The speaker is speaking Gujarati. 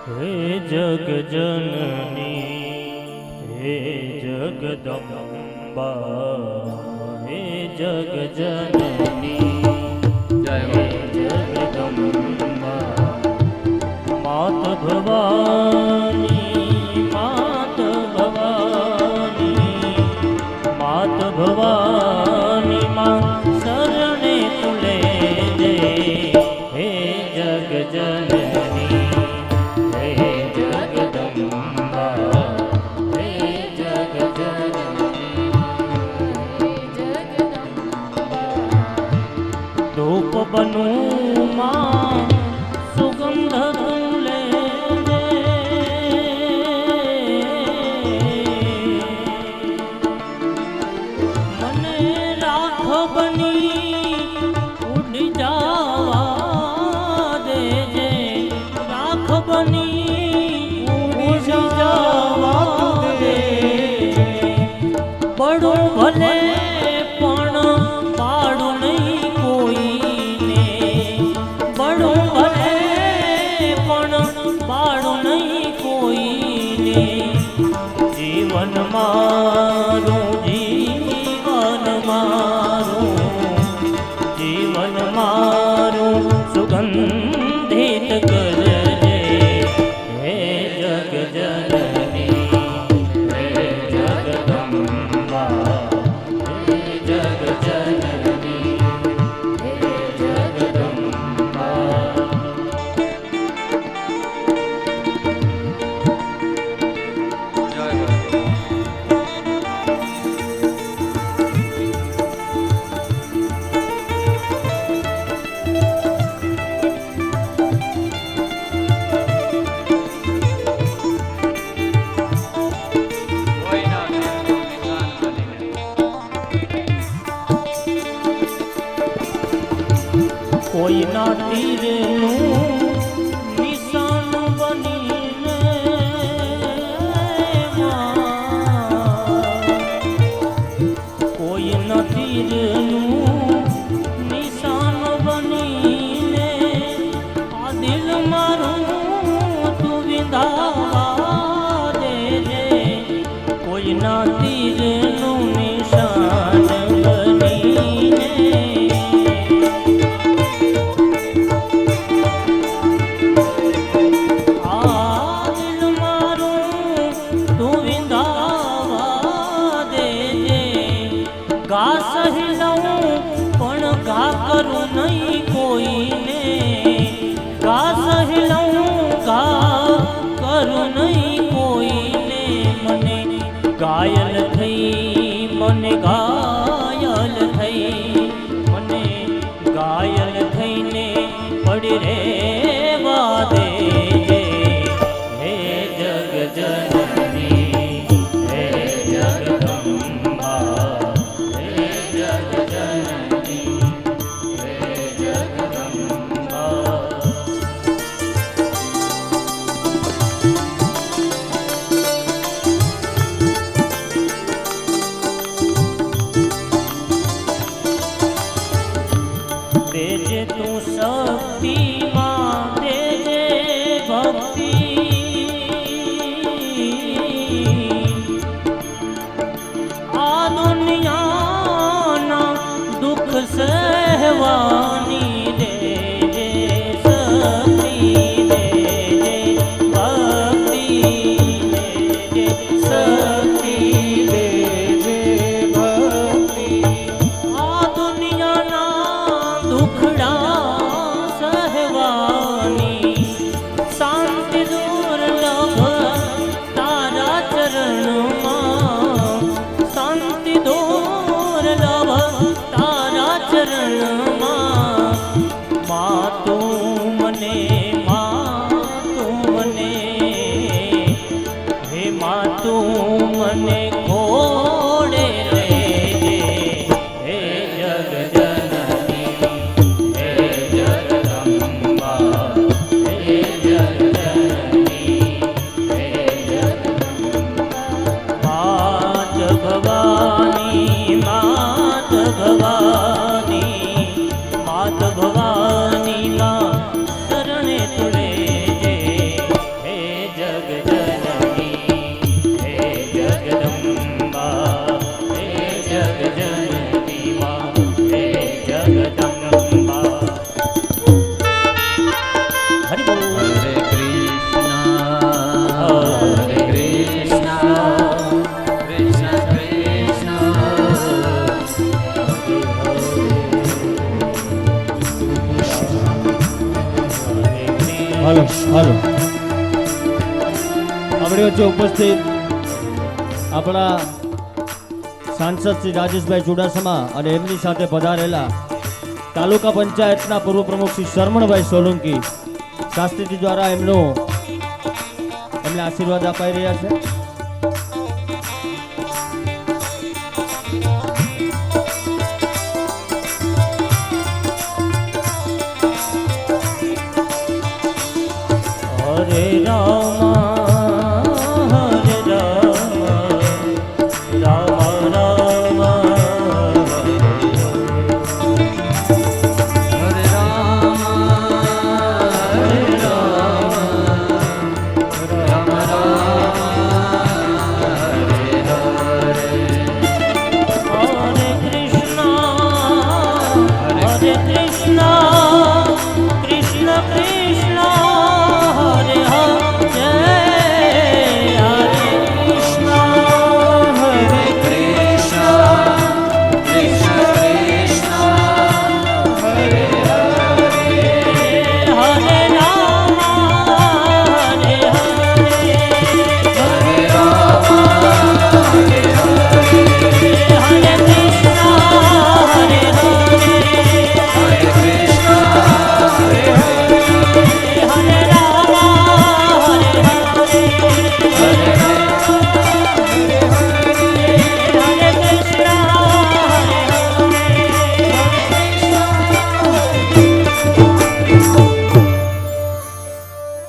હે જગ જનની હે જગદંબા હે જગ જનની હે જગદંબા માત ભવાની માત ભવાની માત ભવાની માં શરણે તુલે દે હે જગ જનની ધૂપ બનું માં સુગંધ તુલે મને રાખ બની ઉડી જાવા દેજે રાખ બની ઉડી જાવા દેજે પડું ભલે જીવન મારું જીવન મારું જીવન મારું સુગંધિત કરજે હે જગ જનની હે જગદંબા હે જગ જનની હે જગદંબા કોઈના તીરનું નિશાન બનીને કોઈના તીરનું નિશાન બનીને આ દિલ મારું તું વિંધાવા દેજે કોઈના તીરનું નિશાન બનીને ગા સહી લઉં પણ ગા કરું નહીં કોઈને ગા સહી લઉં ગા કરું નહીં કોઈને મને ઘાયલ થઈ મને ઘાયલ થઈ મને ઘાયલ થઈને પડી રેવા દેજે હે જગ જનની હે જગદંબા देजे तू शक्ति मां देजे भक्ति आ दुनिया ना दुख सहवानी देजे शक्ति देजे भक्ति देजे शक्ति देजे भक्ति आ दुनिया ना दुखड़ा सहवानी शांति હાલો હાલો આપણી વચ્ચે ઉપસ્થિત આપણા સાંસદ શ્રી રાજેશભાઈ ચુડાસમા અને એમની સાથે પધારેલા તાલુકા પંચાયતના પૂર્વ પ્રમુખ શ્રી શરમણભાઈ સોલંકી શાસ્ત્રીજી દ્વારા એમને આશીર્વાદ અપાઈ રહ્યા છે. હરે રામ